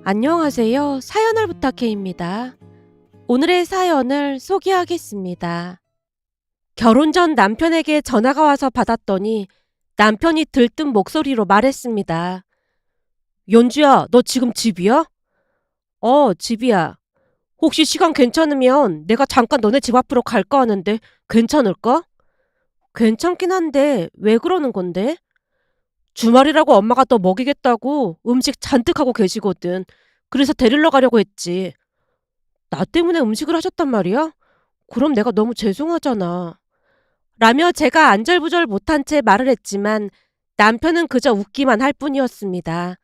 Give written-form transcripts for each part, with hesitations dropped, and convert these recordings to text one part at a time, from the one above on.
안녕하세요. 사연을 부탁해입니다. 오늘의 사연을 소개하겠습니다. 결혼 전 남편에게 전화가 와서 받았더니 남편이 들뜬 목소리로 말했습니다. 연주야, 너 지금 집이야? 집이야. 혹시 시간 괜찮으면 내가 잠깐 너네 집 앞으로 갈까 하는데 괜찮을까? 괜찮긴 한데 왜 그러는 건데? 주말이라고 엄마가 너 먹이겠다고 음식 잔뜩 하고 계시거든. 그래서 데리러 가려고 했지. 나 때문에 음식을 하셨단 말이야? 그럼 내가 너무 죄송하잖아. 라며 제가 안절부절 못한 채 말을 했지만 남편은 그저 웃기만 할 뿐이었습니다.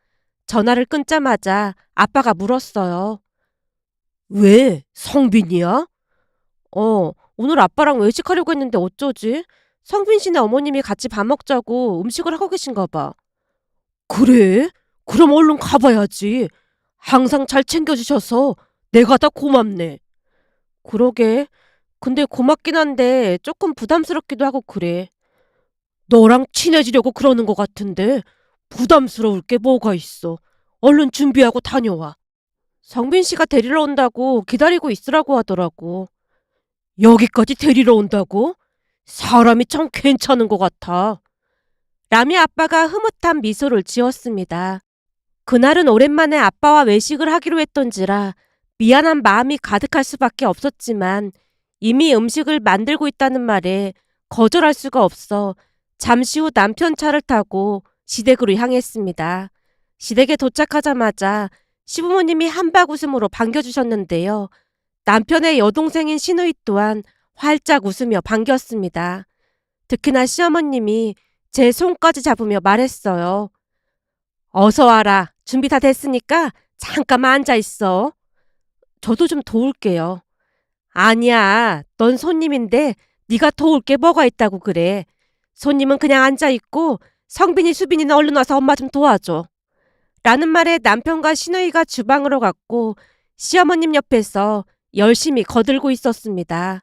전화를 끊자마자 아빠가 물었어요. 왜? 성빈이야? 오늘 아빠랑 외식하려고 했는데 어쩌지? 성빈 씨네 어머님이 같이 밥 먹자고 음식을 하고 계신가 봐. 그래? 그럼 얼른 가봐야지. 항상 잘 챙겨주셔서 내가 다 고맙네. 그러게. 근데 고맙긴 한데 조금 부담스럽기도 하고 그래. 너랑 친해지려고 그러는 것 같은데 부담스러울 게 뭐가 있어. 얼른 준비하고 다녀와. 성빈 씨가 데리러 온다고 기다리고 있으라고 하더라고. 여기까지 데리러 온다고? 사람이 참 괜찮은 것 같아. 라미 아빠가 흐뭇한 미소를 지었습니다. 그날은 오랜만에 아빠와 외식을 하기로 했던지라 미안한 마음이 가득할 수밖에 없었지만 이미 음식을 만들고 있다는 말에 거절할 수가 없어 잠시 후 남편 차를 타고 시댁으로 향했습니다. 시댁에 도착하자마자 시부모님이 한박 웃음으로 반겨주셨는데요. 남편의 여동생인 시누이 또한 활짝 웃으며 반겼습니다. 특히나 시어머님이 제 손까지 잡으며 말했어요. 어서 와라. 준비 다 됐으니까 잠깐만 앉아 있어. 저도 좀 도울게요. 아니야. 넌 손님인데 네가 도울 게 뭐가 있다고 그래. 손님은 그냥 앉아 있고 성빈이 수빈이는 얼른 와서 엄마 좀 도와줘. 라는 말에 남편과 시누이가 주방으로 갔고 시어머님 옆에서 열심히 거들고 있었습니다.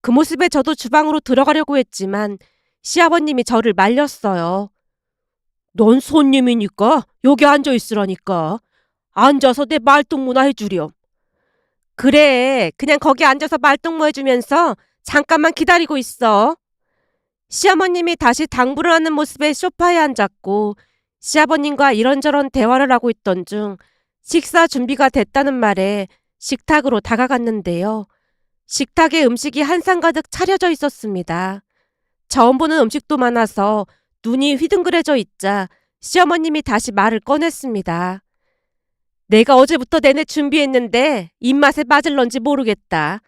그 모습에 저도 주방으로 들어가려고 했지만 시아버님이 저를 말렸어요. 넌 손님이니까 여기 앉아 있으라니까. 앉아서 내 말동무나 해주렴. 그래, 그냥 거기 앉아서 말동무 해주면서 잠깐만 기다리고 있어. 시어머님이 다시 당부를 하는 모습에 소파에 앉았고 시아버님과 이런저런 대화를 하고 있던 중 식사 준비가 됐다는 말에 식탁으로 다가갔는데요. 식탁에 음식이 한 상 가득 차려져 있었습니다. 처음 보는 음식도 많아서 눈이 휘둥그레져 있자 시어머님이 다시 말을 꺼냈습니다. 내가 어제부터 내내 준비했는데 입맛에 맞을런지 모르겠다.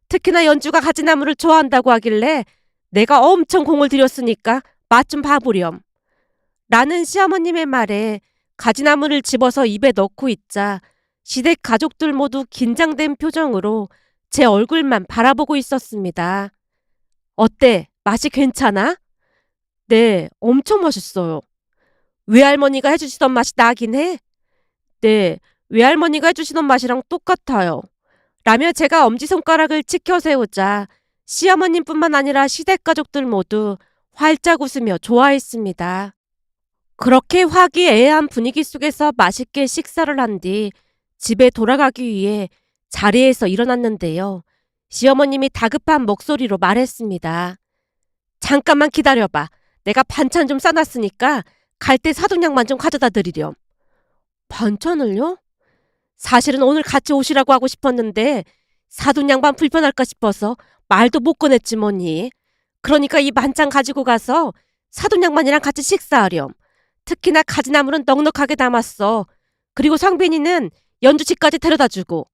특히나 연주가 가지나무를 좋아한다고 하길래 내가 엄청 공을 들였으니까 맛 좀 봐보렴. 라는 시어머님의 말에 가지나무를 집어서 입에 넣고 있자 시댁 가족들 모두 긴장된 표정으로 제 얼굴만 바라보고 있었습니다. 어때? 맛이 괜찮아? 네, 엄청 맛있어요. 외할머니가 해주시던 맛이 나긴 해? 네, 외할머니가 해주시던 맛이랑 똑같아요. 라며 제가 엄지손가락을 치켜 세우자 시어머님뿐만 아니라 시댁 가족들 모두 활짝 웃으며 좋아했습니다. 그렇게 화기애애한 분위기 속에서 맛있게 식사를 한 뒤 집에 돌아가기 위해 자리에서 일어났는데요. 시어머님이 다급한 목소리로 말했습니다. 잠깐만 기다려봐. 내가 반찬 좀 싸놨으니까 갈 때 사돈양만 좀 가져다 드리렴. 반찬을요? 사실은 오늘 같이 오시라고 하고 싶었는데 사돈양반 불편할까 싶어서 말도 못 꺼냈지 뭐니. 그러니까 이 반찬 가지고 가서 사돈양반이랑 같이 식사하렴. 특히나 가지나물은 넉넉하게 담았어. 그리고 성빈이는 연주집까지 데려다주고.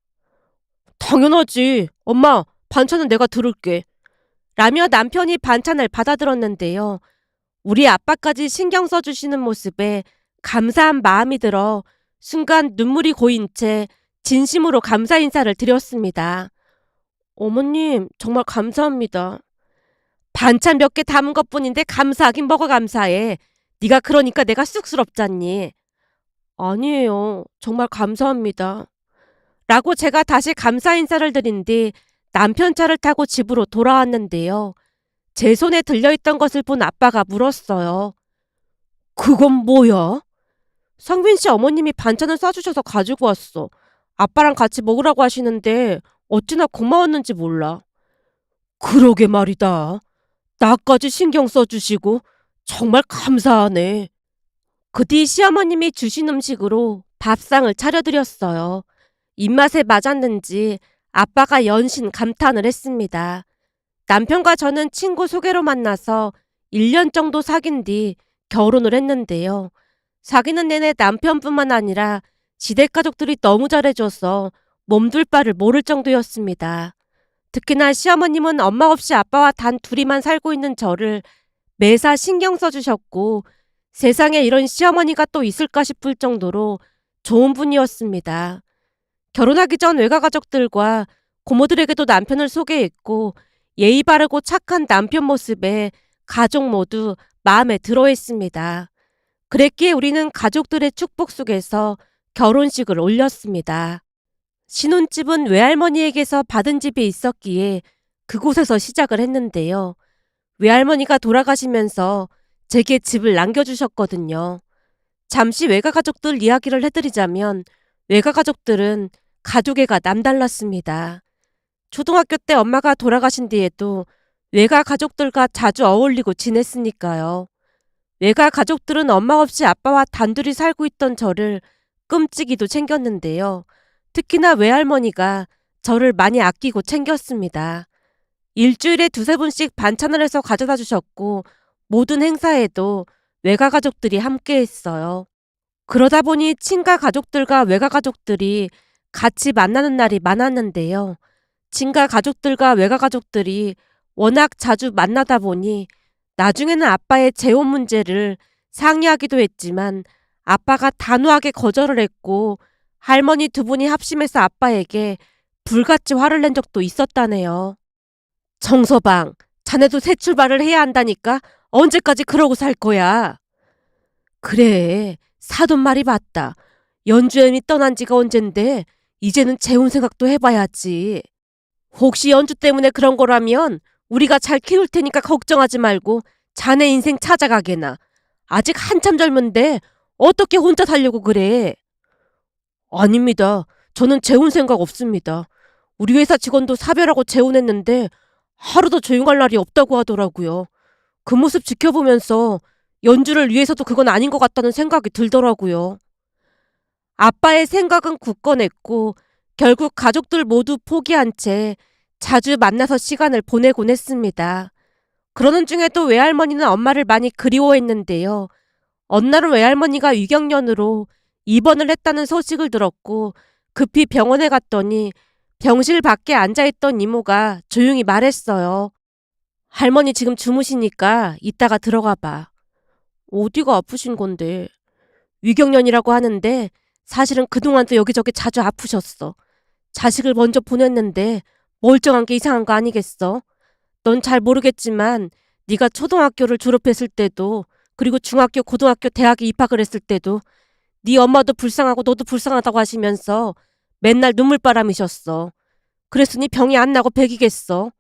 당연하지. 엄마, 반찬은 내가 들을게. 라며 남편이 반찬을 받아들었는데요. 우리 아빠까지 신경 써주시는 모습에 감사한 마음이 들어 순간 눈물이 고인 채 진심으로 감사 인사를 드렸습니다. 어머님, 정말 감사합니다. 반찬 몇 개 담은 것뿐인데 감사하긴 뭐가 감사해. 네가 그러니까 내가 쑥스럽잖니. 아니에요. 정말 감사합니다. 라고 제가 다시 감사 인사를 드린 뒤 남편 차를 타고 집으로 돌아왔는데요. 제 손에 들려있던 것을 본 아빠가 물었어요. 그건 뭐야? 성빈 씨 어머님이 반찬을 싸주셔서 가지고 왔어. 아빠랑 같이 먹으라고 하시는데 어찌나 고마웠는지 몰라. 그러게 말이다. 나까지 신경 써주시고 정말 감사하네. 그 뒤 시어머님이 주신 음식으로 밥상을 차려드렸어요. 입맛에 맞았는지 아빠가 연신 감탄을 했습니다. 남편과 저는 친구 소개로 만나서 1년 정도 사귄 뒤 결혼을 했는데요. 사귀는 내내 남편뿐만 아니라 시댁 가족들이 너무 잘해줘서 몸둘 바를 모를 정도였습니다. 특히나 시어머님은 엄마 없이 아빠와 단 둘이만 살고 있는 저를 매사 신경 써주셨고 세상에 이런 시어머니가 또 있을까 싶을 정도로 좋은 분이었습니다. 결혼하기 전 외가가족들과 고모들에게도 남편을 소개했고 예의 바르고 착한 남편 모습에 가족 모두 마음에 들어했습니다. 그랬기에 우리는 가족들의 축복 속에서 결혼식을 올렸습니다. 신혼집은 외할머니에게서 받은 집이 있었기에 그곳에서 시작을 했는데요. 외할머니가 돌아가시면서 제게 집을 남겨주셨거든요. 잠시 외가가족들 이야기를 해드리자면 외가가족들은 가족애가 남달랐습니다. 초등학교 때 엄마가 돌아가신 뒤에도 외가가족들과 자주 어울리고 지냈으니까요. 외가가족들은 엄마 없이 아빠와 단둘이 살고 있던 저를 끔찍이도 챙겼는데요. 특히나 외할머니가 저를 많이 아끼고 챙겼습니다. 일주일에 두세 번씩 반찬을 해서 가져다 주셨고 모든 행사에도 외가가족들이 함께했어요. 그러다 보니 친가 가족들과 외가 가족들이 같이 만나는 날이 많았는데요. 친가 가족들과 외가 가족들이 워낙 자주 만나다 보니 나중에는 아빠의 재혼 문제를 상의하기도 했지만 아빠가 단호하게 거절을 했고 할머니 두 분이 합심해서 아빠에게 불같이 화를 낸 적도 있었다네요. 정서방, 자네도 새 출발을 해야 한다니까 언제까지 그러고 살 거야? 그래, 사돈 말이 맞다. 연주엠이 떠난 지가 언젠데 이제는 재혼 생각도 해봐야지. 혹시 연주 때문에 그런 거라면 우리가 잘 키울 테니까 걱정하지 말고 자네 인생 찾아가게나. 아직 한참 젊은데 어떻게 혼자 살려고 그래? 아닙니다. 저는 재혼 생각 없습니다. 우리 회사 직원도 사별하고 재혼했는데 하루도 조용할 날이 없다고 하더라고요. 그 모습 지켜보면서 연주를 위해서도 그건 아닌 것 같다는 생각이 들더라고요. 아빠의 생각은 굳건했고 결국 가족들 모두 포기한 채 자주 만나서 시간을 보내곤 했습니다. 그러는 중에도 외할머니는 엄마를 많이 그리워했는데요. 어느 날은 외할머니가 위경련으로 입원을 했다는 소식을 들었고 급히 병원에 갔더니 병실 밖에 앉아있던 이모가 조용히 말했어요. 할머니 지금 주무시니까 이따가 들어가 봐. 어디가 아프신 건데? 위경련이라고 하는데 사실은 그동안도 여기저기 자주 아프셨어. 자식을 먼저 보냈는데 멀쩡한 게 이상한 거 아니겠어? 넌 잘 모르겠지만 네가 초등학교를 졸업했을 때도 그리고 중학교, 고등학교, 대학에 입학을 했을 때도 네 엄마도 불쌍하고 너도 불쌍하다고 하시면서 맨날 눈물바람이셨어. 그랬으니 병이 안 나고 백이겠어.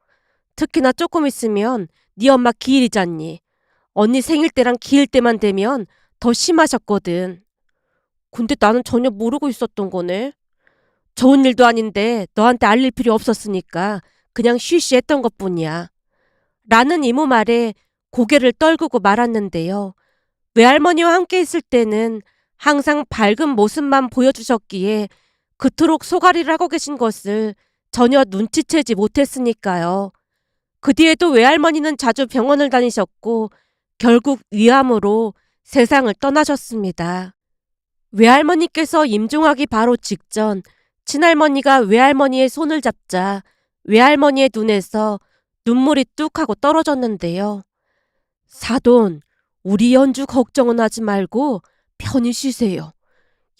특히나 조금 있으면 네 엄마 기일이잖니. 언니 생일 때랑 기일 때만 되면 더 심하셨거든. 근데 나는 전혀 모르고 있었던 거네. 좋은 일도 아닌데 너한테 알릴 필요 없었으니까 그냥 쉬쉬했던 것뿐이야. 라는 이모 말에 고개를 떨구고 말았는데요. 외할머니와 함께 있을 때는 항상 밝은 모습만 보여주셨기에 그토록 소가리를 하고 계신 것을 전혀 눈치채지 못했으니까요. 그 뒤에도 외할머니는 자주 병원을 다니셨고 결국 위암으로 세상을 떠나셨습니다. 외할머니께서 임종하기 바로 직전 친할머니가 외할머니의 손을 잡자 외할머니의 눈에서 눈물이 뚝 하고 떨어졌는데요. 사돈, 우리 연주 걱정은 하지 말고 편히 쉬세요.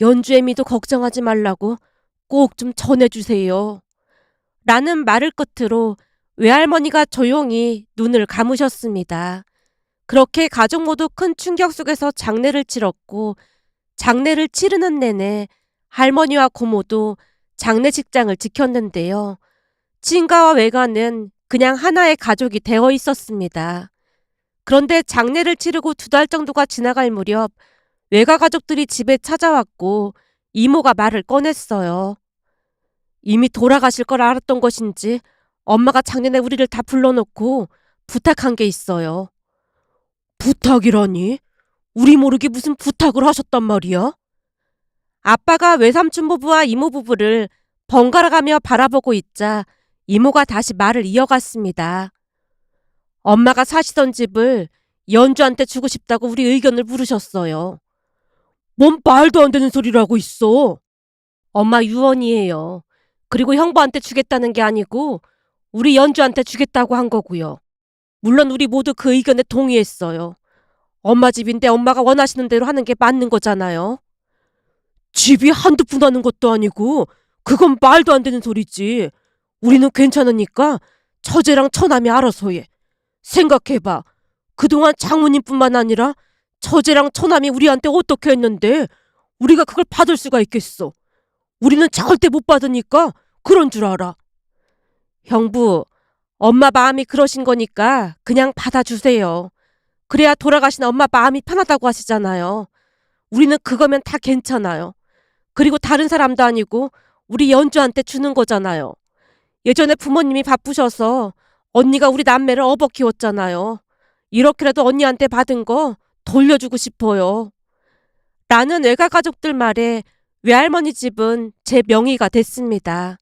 연주애미도 걱정하지 말라고 꼭 좀 전해주세요. 라는 말을 끝으로 외할머니가 조용히 눈을 감으셨습니다. 그렇게 가족 모두 큰 충격 속에서 장례를 치렀고 장례를 치르는 내내 할머니와 고모도 장례식장을 지켰는데요. 친가와 외가는 그냥 하나의 가족이 되어 있었습니다. 그런데 장례를 치르고 2달 정도가 지나갈 무렵 외가 가족들이 집에 찾아왔고 이모가 말을 꺼냈어요. 이미 돌아가실 걸 알았던 것인지 엄마가 작년에 우리를 다 불러놓고 부탁한 게 있어요. 부탁이라니? 우리 모르게 무슨 부탁을 하셨단 말이야? 아빠가 외삼촌 부부와 이모 부부를 번갈아가며 바라보고 있자 이모가 다시 말을 이어갔습니다. 엄마가 사시던 집을 연주한테 주고 싶다고 우리 의견을 물으셨어요. 뭔 말도 안 되는 소리를 하고 있어. 엄마 유언이에요. 그리고 형부한테 주겠다는 게 아니고 우리 연주한테 주겠다고 한 거고요. 물론 우리 모두 그 의견에 동의했어요. 엄마 집인데 엄마가 원하시는 대로 하는 게 맞는 거잖아요. 집이 한두 푼 하는 것도 아니고 그건 말도 안 되는 소리지. 우리는 괜찮으니까 처제랑 처남이 알아서 해. 생각해봐. 그동안 장모님뿐만 아니라 처제랑 처남이 우리한테 어떻게 했는데 우리가 그걸 받을 수가 있겠어. 우리는 절대 못 받으니까 그런 줄 알아. 형부, 엄마 마음이 그러신 거니까 그냥 받아주세요. 그래야 돌아가신 엄마 마음이 편하다고 하시잖아요. 우리는 그거면 다 괜찮아요. 그리고 다른 사람도 아니고 우리 연주한테 주는 거잖아요. 예전에 부모님이 바쁘셔서 언니가 우리 남매를 업어 키웠잖아요. 이렇게라도 언니한테 받은 거 돌려주고 싶어요. 라는 외가 가족들 말에 외할머니 집은 제 명의가 됐습니다.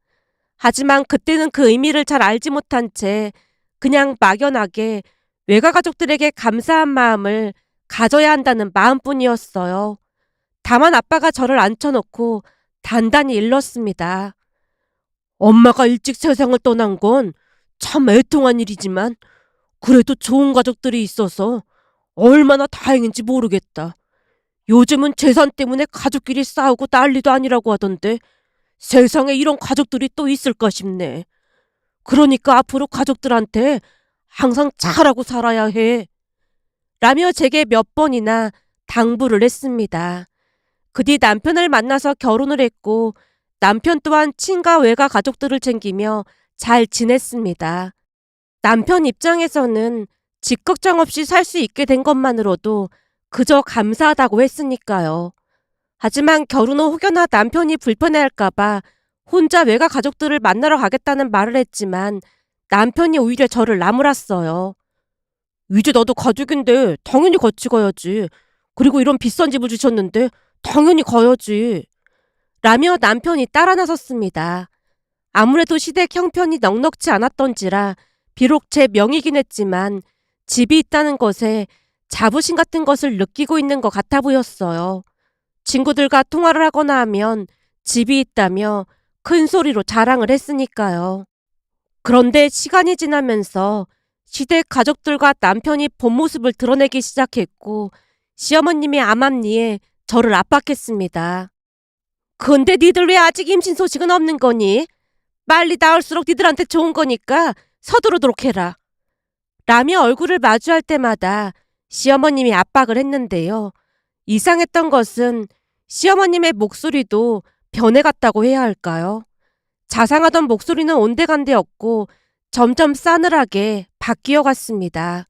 하지만 그때는 그 의미를 잘 알지 못한 채 그냥 막연하게 외가 가족들에게 감사한 마음을 가져야 한다는 마음뿐이었어요. 다만 아빠가 저를 앉혀놓고 단단히 일렀습니다. 엄마가 일찍 세상을 떠난 건 참 애통한 일이지만 그래도 좋은 가족들이 있어서 얼마나 다행인지 모르겠다. 요즘은 재산 때문에 가족끼리 싸우고 난리도 아니라고 하던데 세상에 이런 가족들이 또 있을까 싶네. 그러니까 앞으로 가족들한테 항상 잘하고 살아야 해. 라며 제게 몇 번이나 당부를 했습니다. 그 뒤 남편을 만나서 결혼을 했고 남편 또한 친가 외가 가족들을 챙기며 잘 지냈습니다. 남편 입장에서는 집 걱정 없이 살 수 있게 된 것만으로도 그저 감사하다고 했으니까요. 하지만 결혼 후 혹여나 남편이 불편해할까봐 혼자 외가 가족들을 만나러 가겠다는 말을 했지만 남편이 오히려 저를 나무랐어요. 이제 나도 가족인데 당연히 같이 가야지. 그리고 이런 비싼 집을 주셨는데 당연히 가야지. 라며 남편이 따라 나섰습니다. 아무래도 시댁 형편이 넉넉지 않았던지라 비록 제 명이긴 했지만 집이 있다는 것에 자부심 같은 것을 느끼고 있는 것 같아 보였어요. 친구들과 통화를 하거나 하면 집이 있다며 큰 소리로 자랑을 했으니까요. 그런데 시간이 지나면서 시댁 가족들과 남편이 본 모습을 드러내기 시작했고 시어머님이 암암리에 저를 압박했습니다. 근데 니들 왜 아직 임신 소식은 없는 거니? 빨리 나올수록 니들한테 좋은 거니까 서두르도록 해라. 라며 얼굴을 마주할 때마다 시어머님이 압박을 했는데요. 이상했던 것은 시어머님의 목소리도 변해갔다고 해야 할까요? 자상하던 목소리는 온데간데였고 점점 싸늘하게 바뀌어 갔습니다.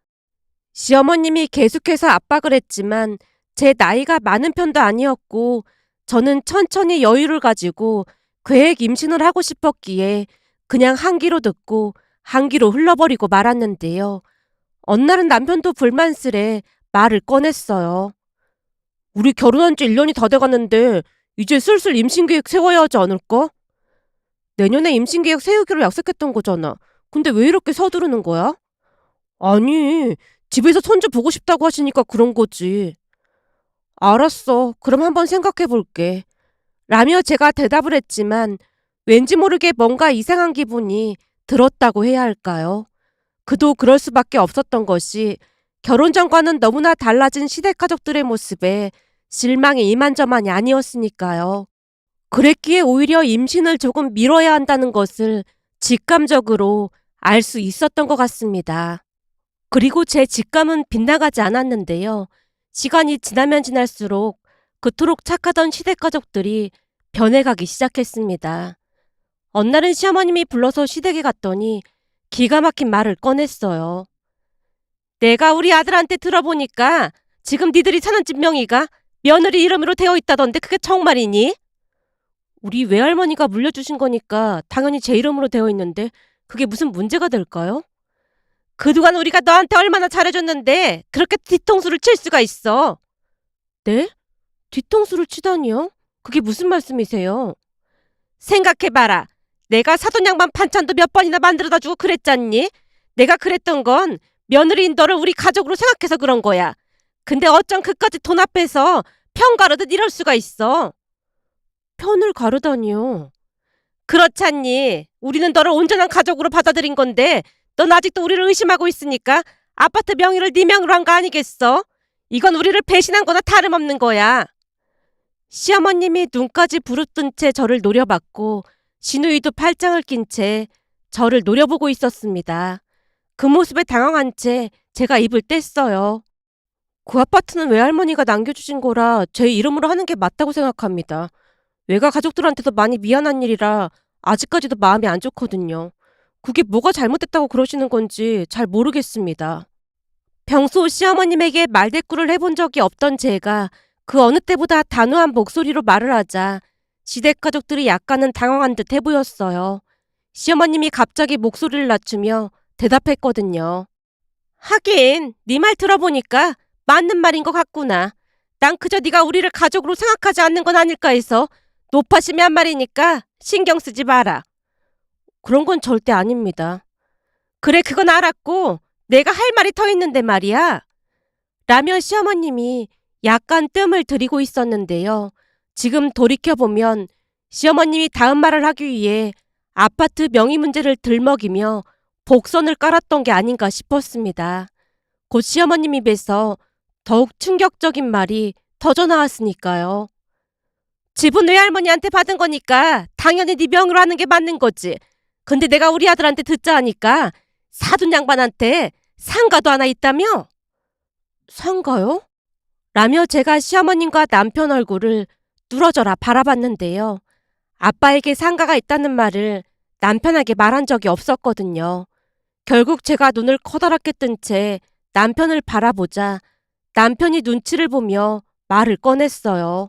시어머님이 계속해서 압박을 했지만 제 나이가 많은 편도 아니었고 저는 천천히 여유를 가지고 계획 임신을 하고 싶었기에 그냥 한 귀로 듣고 한 귀로 흘러버리고 말았는데요. 어느 날은 남편도 불만스레 말을 꺼냈어요. 우리 결혼한 지 1년이 다 돼가는데 이제 슬슬 임신계획 세워야 하지 않을까? 내년에 임신계획 세우기로 약속했던 거잖아. 근데 왜 이렇게 서두르는 거야? 아니, 집에서 손주 보고 싶다고 하시니까 그런 거지. 알았어. 그럼 한번 생각해 볼게. 라며 제가 대답을 했지만 왠지 모르게 뭔가 이상한 기분이 들었다고 해야 할까요? 그도 그럴 수밖에 없었던 것이 결혼 전과는 너무나 달라진 시댁 가족들의 모습에 실망이 이만저만이 아니었으니까요. 그랬기에 오히려 임신을 조금 미뤄야 한다는 것을 직감적으로 알 수 있었던 것 같습니다. 그리고 제 직감은 빗나가지 않았는데요. 시간이 지나면 지날수록 그토록 착하던 시댁 가족들이 변해가기 시작했습니다. 어느 날은 시어머님이 불러서 시댁에 갔더니 기가 막힌 말을 꺼냈어요. 내가 우리 아들한테 들어보니까 지금 니들이 사는 집 명의가 며느리 이름으로 되어 있다던데 그게 정말이니? 우리 외할머니가 물려주신 거니까 당연히 제 이름으로 되어 있는데 그게 무슨 문제가 될까요? 그동안 우리가 너한테 얼마나 잘해줬는데 그렇게 뒤통수를 칠 수가 있어. 네? 뒤통수를 치다니요? 그게 무슨 말씀이세요? 생각해봐라. 내가 사돈 양반 반찬도 몇 번이나 만들어다 주고 그랬잖니? 내가 그랬던 건 며느리인 너를 우리 가족으로 생각해서 그런 거야. 근데 어쩜 그까짓 돈 앞에서 편 가르듯 이럴 수가 있어. 편을 가르다니요. 그렇잖니. 우리는 너를 온전한 가족으로 받아들인 건데 넌 아직도 우리를 의심하고 있으니까 아파트 명의를 네 명으로 한 거 아니겠어? 이건 우리를 배신한 거나 다름없는 거야. 시어머님이 눈까지 부릅뜬 채 저를 노려봤고 시누이도 팔짱을 낀 채 저를 노려보고 있었습니다. 그 모습에 당황한 채 제가 입을 뗐어요. 그 아파트는 외할머니가 남겨주신 거라 제 이름으로 하는 게 맞다고 생각합니다. 외가 가족들한테도 많이 미안한 일이라 아직까지도 마음이 안 좋거든요. 그게 뭐가 잘못됐다고 그러시는 건지 잘 모르겠습니다. 평소 시어머님에게 말대꾸를 해본 적이 없던 제가 그 어느 때보다 단호한 목소리로 말을 하자 시댁 가족들이 약간은 당황한 듯 해 보였어요. 시어머님이 갑자기 목소리를 낮추며 대답했거든요. 하긴 네 말 들어보니까 맞는 말인 것 같구나. 난 그저 네가 우리를 가족으로 생각하지 않는 건 아닐까 해서 높아심이 한 말이니까 신경 쓰지 마라. 그런 건 절대 아닙니다. 그래 그건 알았고 내가 할 말이 더 있는데 말이야. 라며 시어머님이 약간 뜸을 들이고 있었는데요. 지금 돌이켜보면 시어머님이 다음 말을 하기 위해 아파트 명의 문제를 들먹이며 복선을 깔았던 게 아닌가 싶었습니다. 곧 시어머님 입에서 더욱 충격적인 말이 터져 나왔으니까요. 집은 외할머니한테 받은 거니까 당연히 네 명으로 하는 게 맞는 거지. 근데 내가 우리 아들한테 듣자 하니까 사돈 양반한테 상가도 하나 있다며? 상가요? 라며 제가 시어머님과 남편 얼굴을 뚫어져라 바라봤는데요. 아빠에게 상가가 있다는 말을 남편에게 말한 적이 없었거든요. 결국 제가 눈을 커다랗게 뜬 채 남편을 바라보자 남편이 눈치를 보며 말을 꺼냈어요.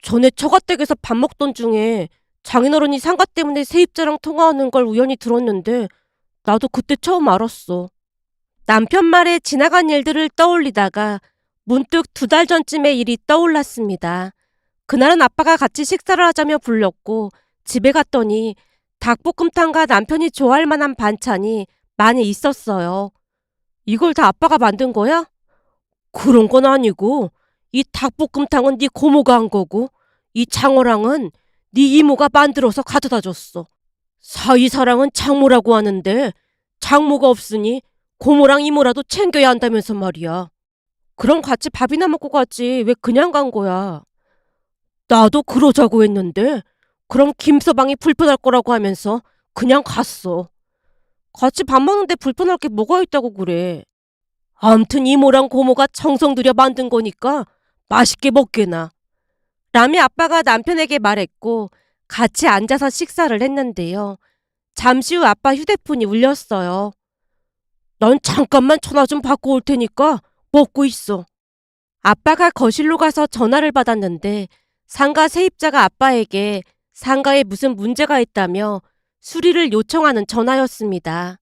전에 처가댁에서 밥 먹던 중에 장인어른이 상가 때문에 세입자랑 통화하는 걸 우연히 들었는데 나도 그때 처음 알았어. 남편 말에 지나간 일들을 떠올리다가 문득 2달 전쯤의 일이 떠올랐습니다. 그날은 아빠가 같이 식사를 하자며 불렀고 집에 갔더니 닭볶음탕과 남편이 좋아할 만한 반찬이 많이 있었어요. 이걸 다 아빠가 만든 거야? 그런 건 아니고 이 닭볶음탕은 네 고모가 한 거고 이 장어랑은 네 이모가 만들어서 가져다 줬어. 사위사랑은 장모라고 하는데 장모가 없으니 고모랑 이모라도 챙겨야 한다면서 말이야. 그럼 같이 밥이나 먹고 가지 왜 그냥 간 거야? 나도 그러자고 했는데 그럼 김서방이 불편할 거라고 하면서 그냥 갔어. 같이 밥 먹는데 불편할 게 뭐가 있다고 그래. 암튼 이모랑 고모가 정성 들여 만든 거니까 맛있게 먹게나. 라며 아빠가 남편에게 말했고 같이 앉아서 식사를 했는데요. 잠시 후 아빠 휴대폰이 울렸어요. 넌 잠깐만 전화 좀 받고 올 테니까 먹고 있어. 아빠가 거실로 가서 전화를 받았는데 상가 세입자가 아빠에게 상가에 무슨 문제가 있다며 수리를 요청하는 전화였습니다.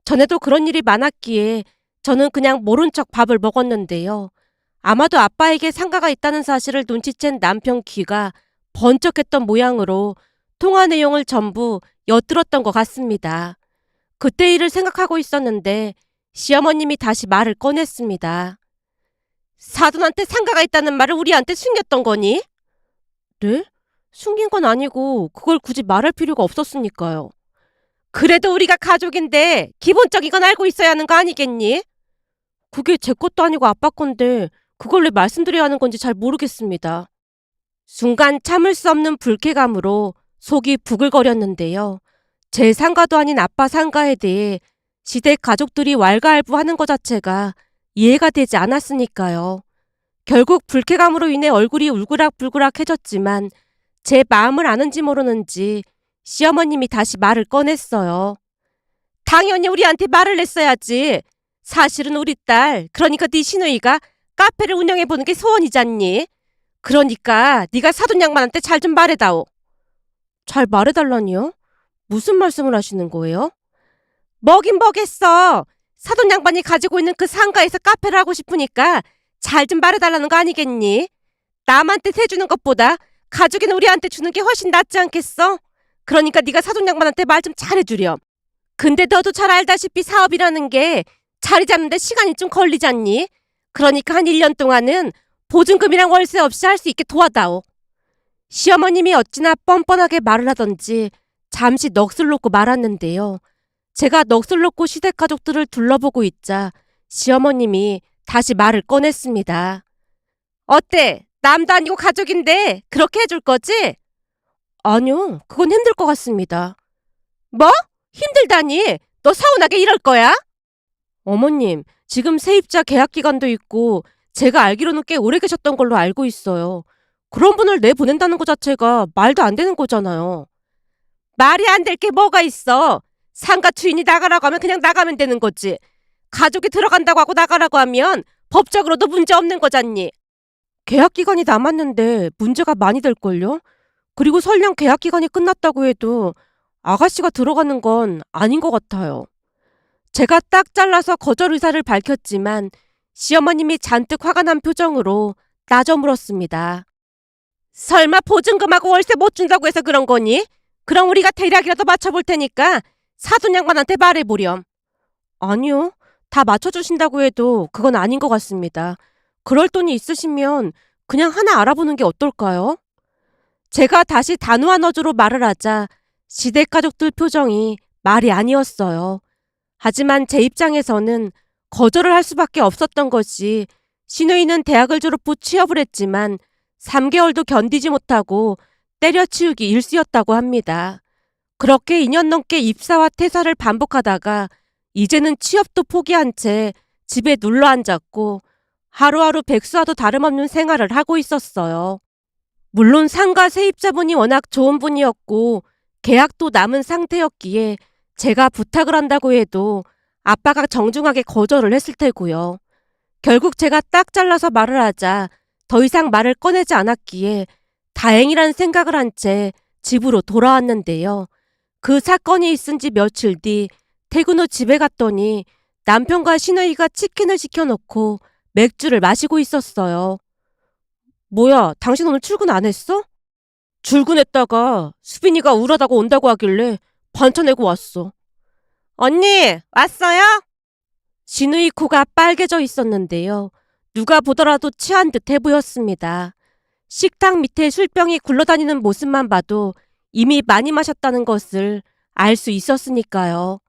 전에도 그런 일이 많았기에 저는 그냥 모른 척 밥을 먹었는데요. 아마도 아빠에게 상가가 있다는 사실을 눈치챈 남편 귀가 번쩍했던 모양으로 통화 내용을 전부 엿들었던 것 같습니다. 그때 일을 생각하고 있었는데 시어머님이 다시 말을 꺼냈습니다. 사돈한테 상가가 있다는 말을 우리한테 숨겼던 거니? 네? 숨긴 건 아니고 그걸 굳이 말할 필요가 없었으니까요. 그래도 우리가 가족인데 기본적인 건 알고 있어야 하는 거 아니겠니? 그게 제 것도 아니고 아빠 건데 그걸 왜 말씀드려야 하는 건지 잘 모르겠습니다. 순간 참을 수 없는 불쾌감으로 속이 부글거렸는데요. 제 상가도 아닌 아빠 상가에 대해 시댁 가족들이 왈가왈부하는 것 자체가 이해가 되지 않았으니까요. 결국 불쾌감으로 인해 얼굴이 울그락불그락해졌지만 제 마음을 아는지 모르는지 시어머님이 다시 말을 꺼냈어요. 당연히 우리한테 말을 했어야지. 사실은 우리 딸, 그러니까 네 시누이가 카페를 운영해보는 게 소원이잖니. 그러니까 네가 사돈 양반한테 잘 좀 말해다오. 잘 말해달라니요? 무슨 말씀을 하시는 거예요? 뭐긴 뭐겠어. 사돈 양반이 가지고 있는 그 상가에서 카페를 하고 싶으니까 잘 좀 말해달라는 거 아니겠니? 남한테 세주는 것보다 가족인 우리한테 주는 게 훨씬 낫지 않겠어? 그러니까 네가 사돈 양반한테 말 좀 잘해주렴. 근데 너도 잘 알다시피 사업이라는 게 자리 잡는데 시간이 좀 걸리잖니? 그러니까 한 1년 동안은 보증금이랑 월세 없이 할 수 있게 도와다오. 시어머님이 어찌나 뻔뻔하게 말을 하던지 잠시 넋을 놓고 말았는데요. 제가 넋을 놓고 시댁가족들을 둘러보고 있자 시어머님이 다시 말을 꺼냈습니다. 어때? 남도 아니고 가족인데 그렇게 해줄 거지? 아니요, 그건 힘들 것 같습니다. 뭐? 힘들다니? 너 서운하게 이럴 거야? 어머님, 지금 세입자 계약 기간도 있고 제가 알기로는 꽤 오래 계셨던 걸로 알고 있어요. 그런 분을 내보낸다는 것 자체가 말도 안 되는 거잖아요. 말이 안 될 게 뭐가 있어? 상가 주인이 나가라고 하면 그냥 나가면 되는 거지. 가족이 들어간다고 하고 나가라고 하면 법적으로도 문제 없는 거잖니. 계약 기간이 남았는데 문제가 많이 될걸요? 그리고 설령 계약 기간이 끝났다고 해도 아가씨가 들어가는 건 아닌 것 같아요. 제가 딱 잘라서 거절 의사를 밝혔지만 시어머님이 잔뜩 화가 난 표정으로 따져 물었습니다. 설마 보증금하고 월세 못 준다고 해서 그런 거니? 그럼 우리가 대략이라도 맞춰볼 테니까 사돈 양반한테 말해보렴. 아니요. 다 맞춰주신다고 해도 그건 아닌 것 같습니다. 그럴 돈이 있으시면 그냥 하나 알아보는 게 어떨까요? 제가 다시 단호한 어조로 말을 하자 시댁 가족들 표정이 말이 아니었어요. 하지만 제 입장에서는 거절을 할 수밖에 없었던 것이 시누이는 대학을 졸업 후 취업을 했지만 3개월도 견디지 못하고 때려치우기 일쑤였다고 합니다. 그렇게 2년 넘게 입사와 퇴사를 반복하다가 이제는 취업도 포기한 채 집에 눌러 앉았고 하루하루 백수와도 다름없는 생활을 하고 있었어요. 물론 상가 세입자분이 워낙 좋은 분이었고 계약도 남은 상태였기에 제가 부탁을 한다고 해도 아빠가 정중하게 거절을 했을 테고요. 결국 제가 딱 잘라서 말을 하자 더 이상 말을 꺼내지 않았기에 다행이란 생각을 한 채 집으로 돌아왔는데요. 그 사건이 있은 지 며칠 뒤 퇴근 후 집에 갔더니 남편과 시누이가 치킨을 시켜놓고 맥주를 마시고 있었어요. 뭐야, 당신 오늘 출근 안 했어? 출근했다가 수빈이가 우울하다고 온다고 하길래 반차 내고 왔어. 언니, 왔어요? 시누이 코가 빨개져 있었는데요. 누가 보더라도 취한 듯해 보였습니다. 식탁 밑에 술병이 굴러다니는 모습만 봐도 이미 많이 마셨다는 것을 알 수 있었으니까요.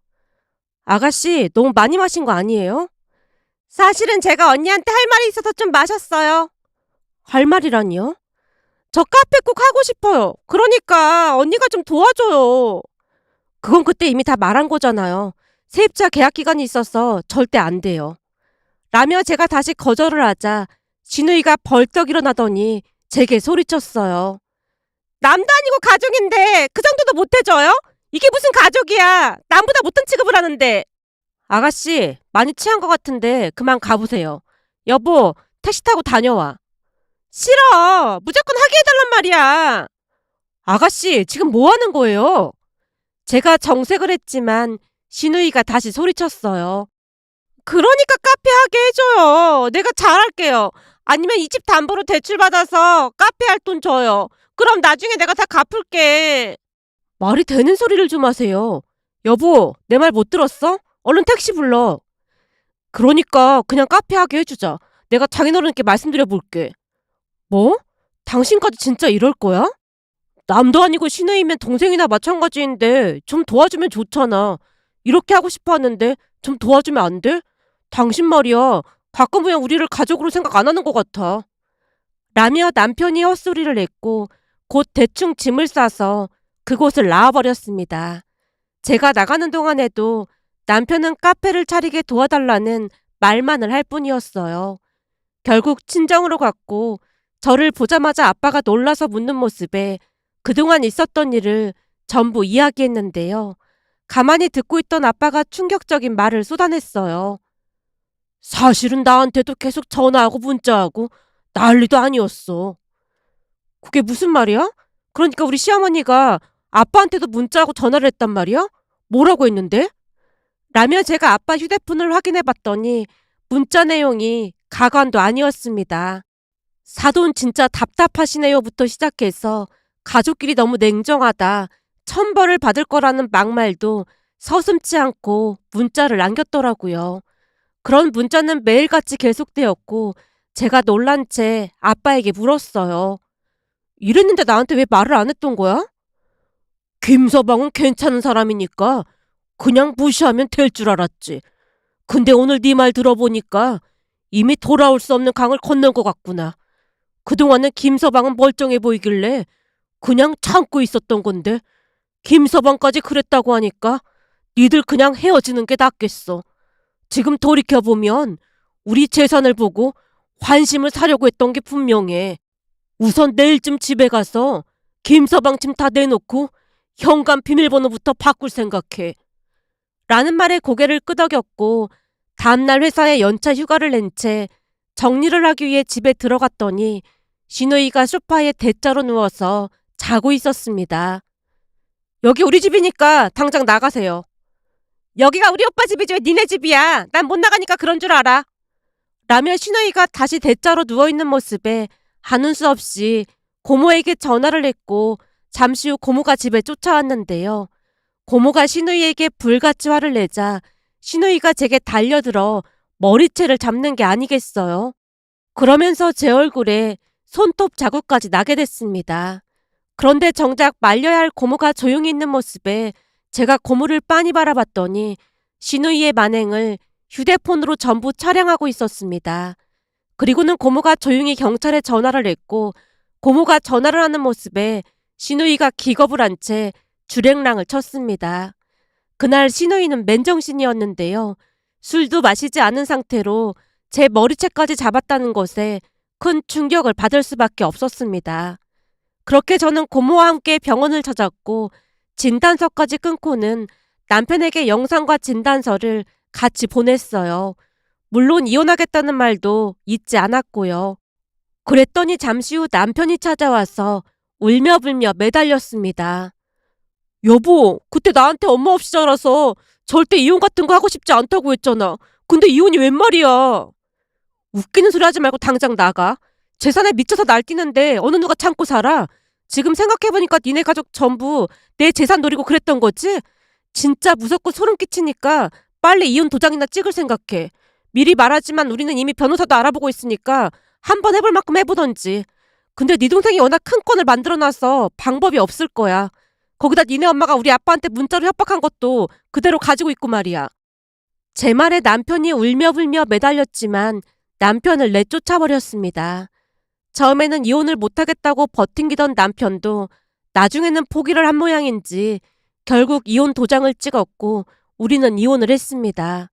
아가씨, 너무 많이 마신 거 아니에요? 사실은 제가 언니한테 할 말이 있어서 좀 마셨어요. 할 말이라니요? 저 카페 꼭 하고 싶어요. 그러니까 언니가 좀 도와줘요. 그건 그때 이미 다 말한 거잖아요. 세입자 계약 기간이 있어서 절대 안 돼요. 라며 제가 다시 거절을 하자 진우이가 벌떡 일어나더니 제게 소리쳤어요. 남도 아니고 가족인데 그 정도도 못 해줘요? 이게 무슨 가족이야. 남보다 못한 취급을 하는데. 아가씨, 많이 취한 것 같은데 그만 가보세요. 여보, 택시 타고 다녀와. 싫어. 무조건 하게 해달란 말이야. 아가씨, 지금 뭐 하는 거예요? 제가 정색을 했지만 시누이가 다시 소리쳤어요. 그러니까 카페 하게 해줘요. 내가 잘할게요. 아니면 이 집 담보로 대출받아서 카페 할 돈 줘요. 그럼 나중에 내가 다 갚을게. 말이 되는 소리를 좀 하세요. 여보, 내 말 못 들었어? 얼른 택시 불러. 그러니까 그냥 카페 하게 해주자. 내가 장인어른께 말씀드려볼게. 뭐? 당신까지 진짜 이럴 거야? 남도 아니고 시누이면 동생이나 마찬가지인데 좀 도와주면 좋잖아. 이렇게 하고 싶어 하는데 좀 도와주면 안 돼? 당신 말이야. 가끔 그냥 우리를 가족으로 생각 안 하는 것 같아. 라며 남편이 헛소리를 냈고 곧 대충 짐을 싸서 그곳을 나와버렸습니다. 제가 나가는 동안에도 남편은 카페를 차리게 도와달라는 말만을 할 뿐이었어요. 결국 친정으로 갔고 저를 보자마자 아빠가 놀라서 묻는 모습에 그동안 있었던 일을 전부 이야기했는데요. 가만히 듣고 있던 아빠가 충격적인 말을 쏟아냈어요. 사실은 나한테도 계속 전화하고 문자하고 난리도 아니었어. 그게 무슨 말이야? 그러니까 우리 시어머니가 아빠한테도 문자하고 전화를 했단 말이야? 뭐라고 했는데? 라며 제가 아빠 휴대폰을 확인해 봤더니 문자 내용이 가관도 아니었습니다. 사돈 진짜 답답하시네요부터 시작해서 가족끼리 너무 냉정하다, 천벌을 받을 거라는 막말도 서슴지 않고 문자를 남겼더라고요. 그런 문자는 매일같이 계속되었고 제가 놀란 채 아빠에게 물었어요. 이랬는데 나한테 왜 말을 안 했던 거야? 김서방은 괜찮은 사람이니까 그냥 무시하면 될 줄 알았지. 근데 오늘 네 말 들어보니까 이미 돌아올 수 없는 강을 건넌 것 같구나. 그동안은 김서방은 멀쩡해 보이길래 그냥 참고 있었던 건데 김서방까지 그랬다고 하니까 니들 그냥 헤어지는 게 낫겠어. 지금 돌이켜보면 우리 재산을 보고 환심을 사려고 했던 게 분명해. 우선 내일쯤 집에 가서 김서방 짐 다 내놓고 현관 비밀번호부터 바꿀 생각해. 라는 말에 고개를 끄덕였고 다음날 회사에 연차 휴가를 낸 채 정리를 하기 위해 집에 들어갔더니 시누이가 소파에 대자로 누워서 자고 있었습니다. 여기 우리 집이니까 당장 나가세요. 여기가 우리 오빠 집이지 왜 니네 집이야. 난 못 나가니까 그런 줄 알아. 라며 시누이가 다시 대자로 누워있는 모습에 하는 수 없이 고모에게 전화를 했고 잠시 후 고모가 집에 쫓아왔는데요. 고모가 시누이에게 불같이 화를 내자 시누이가 제게 달려들어 머리채를 잡는 게 아니겠어요. 그러면서 제 얼굴에 손톱 자국까지 나게 됐습니다. 그런데 정작 말려야 할 고모가 조용히 있는 모습에 제가 고모를 빤히 바라봤더니 시누이의 만행을 휴대폰으로 전부 촬영하고 있었습니다. 그리고는 고모가 조용히 경찰에 전화를 했고 고모가 전화를 하는 모습에 시누이가 기겁을 한 채 주랭랑을 쳤습니다. 그날 시누이는 맨정신이었는데요. 술도 마시지 않은 상태로 제 머리채까지 잡았다는 것에 큰 충격을 받을 수밖에 없었습니다. 그렇게 저는 고모와 함께 병원을 찾았고 진단서까지 끊고는 남편에게 영상과 진단서를 같이 보냈어요. 물론 이혼하겠다는 말도 잊지 않았고요. 그랬더니 잠시 후 남편이 찾아와서 울며불며 매달렸습니다. 여보, 그때 나한테 엄마 없이 자라서 절대 이혼 같은 거 하고 싶지 않다고 했잖아. 근데 이혼이 웬 말이야. 웃기는 소리 하지 말고 당장 나가. 재산에 미쳐서 날뛰는데 어느 누가 참고 살아. 지금 생각해보니까 니네 가족 전부 내 재산 노리고 그랬던 거지? 진짜 무섭고 소름 끼치니까 빨리 이혼 도장이나 찍을 생각해. 미리 말하지만 우리는 이미 변호사도 알아보고 있으니까 한번 해볼 만큼 해보던지. 근데 네 동생이 워낙 큰 건을 만들어놔서 방법이 없을 거야. 거기다 니네 엄마가 우리 아빠한테 문자로 협박한 것도 그대로 가지고 있고 말이야. 제 말에 남편이 울며불며 매달렸지만 남편을 내쫓아버렸습니다. 처음에는 이혼을 못하겠다고 버팅기던 남편도 나중에는 포기를 한 모양인지 결국 이혼 도장을 찍었고 우리는 이혼을 했습니다.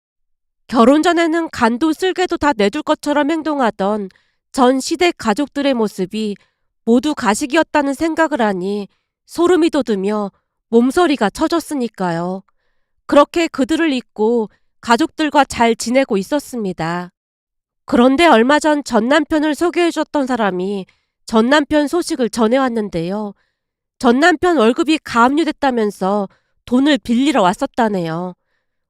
결혼 전에는 간도 쓸개도 다 내줄 것처럼 행동하던 전 시댁 가족들의 모습이 모두 가식이었다는 생각을 하니 소름이 돋으며 몸서리가 쳐졌으니까요. 그렇게 그들을 잊고 가족들과 잘 지내고 있었습니다. 그런데 얼마 전 전남편을 소개해줬던 사람이 전남편 소식을 전해왔는데요. 전남편 월급이 가압류됐다면서 돈을 빌리러 왔었다네요.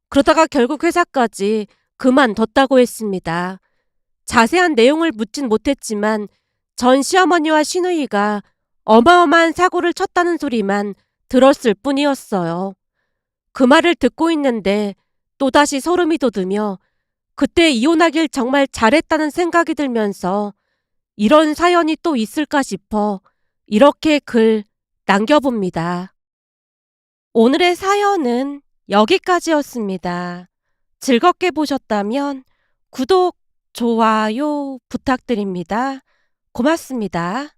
그러다가 결국 회사까지 그만뒀다고 했습니다. 자세한 내용을 묻진 못했지만 전 시어머니와 시누이가 어마어마한 사고를 쳤다는 소리만 들었을 뿐이었어요. 그 말을 듣고 있는데 또다시 소름이 돋으며 그때 이혼하길 정말 잘했다는 생각이 들면서 이런 사연이 또 있을까 싶어 이렇게 글 남겨봅니다. 오늘의 사연은 여기까지였습니다. 즐겁게 보셨다면 구독, 좋아요 부탁드립니다. 고맙습니다.